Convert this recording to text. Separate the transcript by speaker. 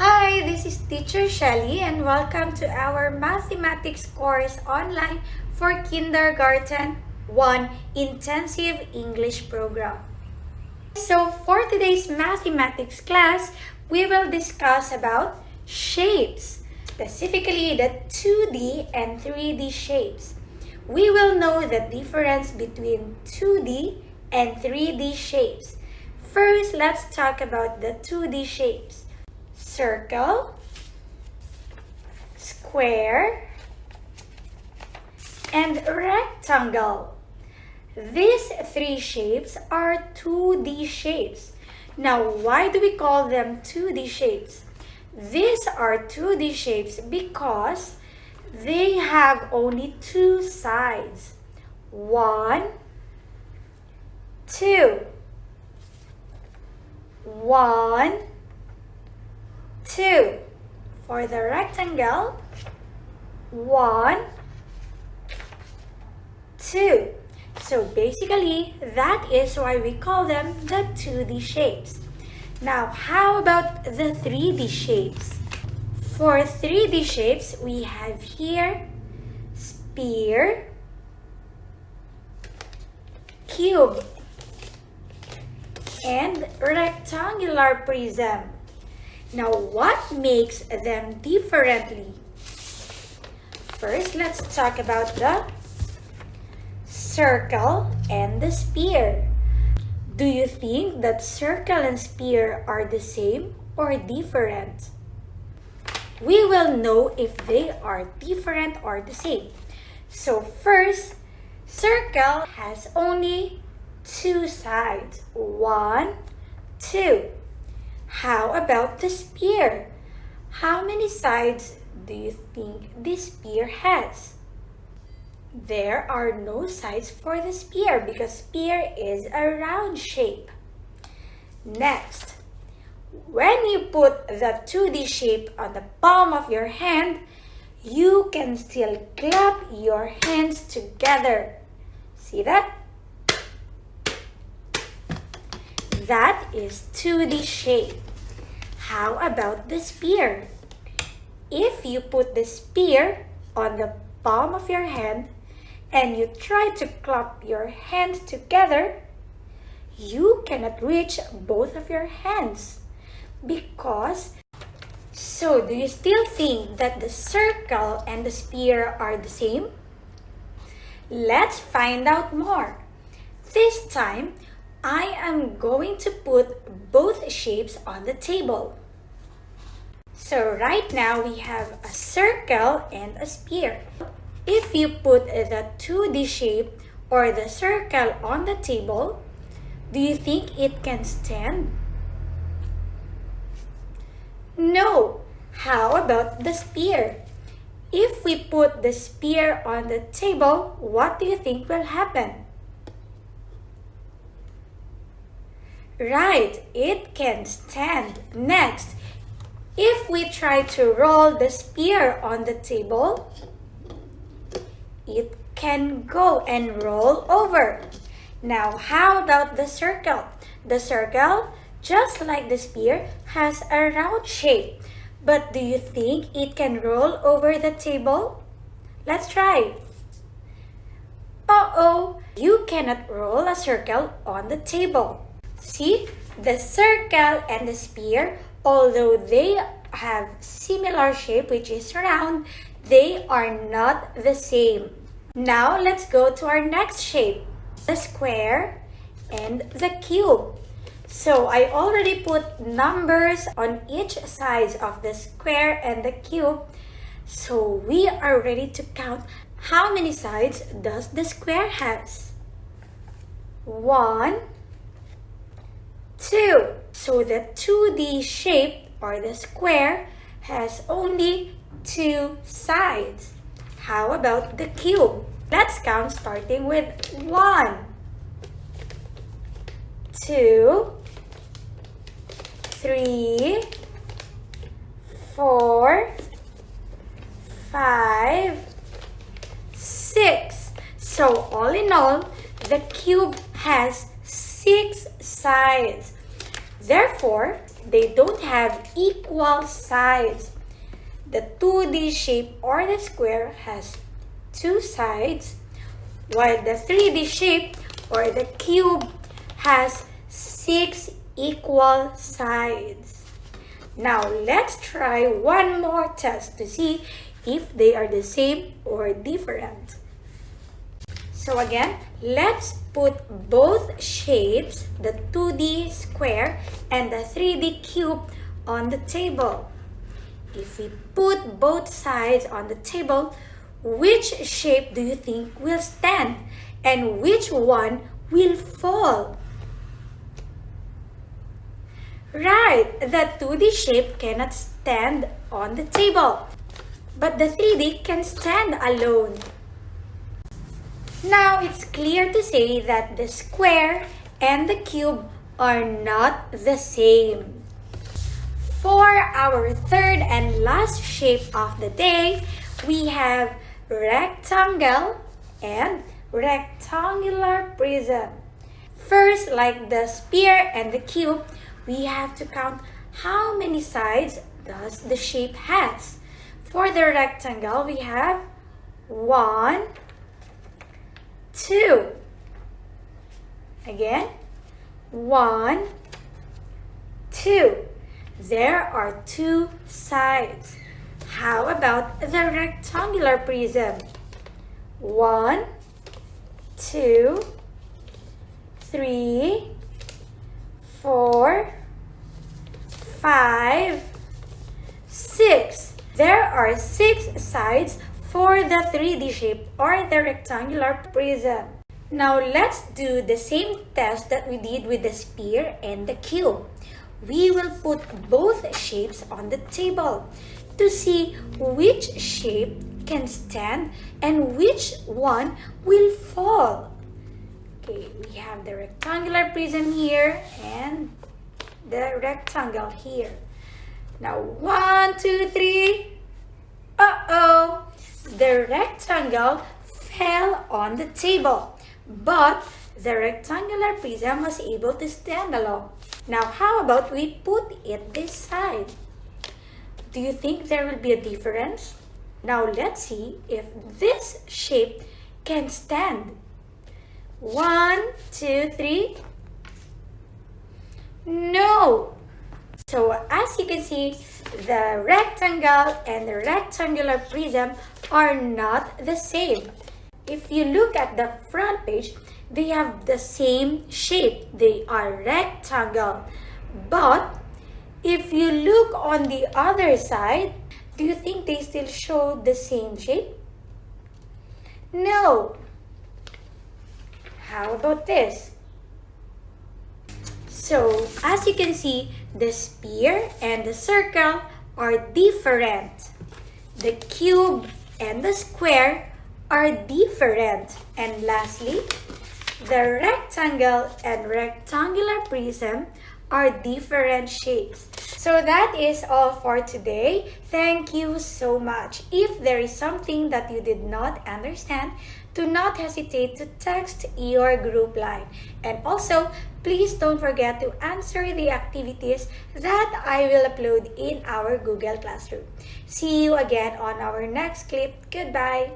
Speaker 1: Hi, this is Teacher Shelly and welcome to our mathematics course online for Kindergarten 1 Intensive English Program. So for today's mathematics class, we will discuss about shapes, specifically the 2D and 3D shapes. We will know the difference between 2D and 3D shapes. First, let's talk about the 2D shapes. Circle, square, and rectangle. These three shapes are 2D shapes. Now, why do we call them 2D shapes? These are 2D shapes because they have only two sides. 1, 2. 1, 2. For the rectangle, 1, 2. So basically, that is why we call them the 2D shapes. Now, how about the 3D shapes? For 3D shapes, we have here sphere, cube, and rectangular prism. Now, what makes them differently? First, let's talk about the circle and the sphere. Do you think that circle and sphere are the same or different? We will know if they are different or the same. So first, circle has only two sides. 1, 2. How about the sphere? How many sides do you think this sphere has? There are no sides for the sphere because sphere is a round shape. Next, when you put the 2D shape on the palm of your hand, you can still clap your hands together. See that? That is 2D shape. How about the sphere? If you put the sphere on the palm of your hand and you try to clap your hands together, you cannot reach both of your hands because... So, do you still think that the circle and the sphere are the same? Let's find out more. This time, I am going to put both shapes on the table. So right now we have a circle and a sphere. If you put the 2D shape or the circle on the table, do you think it can stand? No. How about the sphere? If we put the sphere on the table, what do you think will happen? Right, it can stand. Next, if we try to roll the sphere on the table, it can go and roll over. Now, how about the circle? The circle, just like the sphere, has a round shape. But do you think it can roll over the table? Let's try. Uh-oh, you cannot roll a circle on the table. See, the circle and the sphere, although they have similar shape, which is round, they are not the same. Now, let's go to our next shape, the square and the cube. So, I already put numbers on each side of the square and the cube. So, we are ready to count how many sides does the square has. 1, 2. So the 2D shape or the square has only two sides. How about the cube? Let's count starting with 1, 2, 3, 4, 5, 6. So all in all, the cube has 6 sides. Therefore, they don't have equal sides. The 2D shape or the square has 2 sides, while the 3D shape or the cube has 6 equal sides. Now let's try one more test to see if they are the same or different. So again, let's put both shapes, the 2D square and the 3D cube, on the table. If we put both sides on the table, which shape do you think will stand and which one will fall? Right, the 2D shape cannot stand on the table, but the 3D can stand alone. Now it's clear to say that the square and the cube are not the same. For our third and last shape of the day, we have rectangle and rectangular prism. First, like the sphere and the cube, we have to count how many sides does the shape has. For the rectangle, we have 1, 2. Again, 1, 2. There are 2 sides. How about the rectangular prism? 1, 2, 3, 4, 5, 6. There are 6 sides for the 3D shape or the rectangular prism. Now let's do the same test that we did with the sphere and the cube. We will put both shapes on the table to see which shape can stand and which one will fall. Okay, we have the rectangular prism here and the rectangle here. Now 1, 2, 3. Uh-oh! The rectangle fell on the table, but the rectangular prism was able to stand alone. Now, how about we put it this side? Do you think there will be a difference? Now, let's see if this shape can stand. 1, 2, 3. No! So, as you can see, the rectangle and the rectangular prism are not the same. If you look at the front page, they have the same shape. They are rectangle. But if you look on the other side, do you think they still show the same shape? No. How about this? So, as you can see, the sphere and the circle are different. The cube and the square are different. And lastly, the rectangle and rectangular prism are different shapes. So that is all for today. Thank you so much. If there is something that you did not understand, do not hesitate to text your group line. And also, please don't forget to answer the activities that I will upload in our Google Classroom. See you again on our next clip. Goodbye!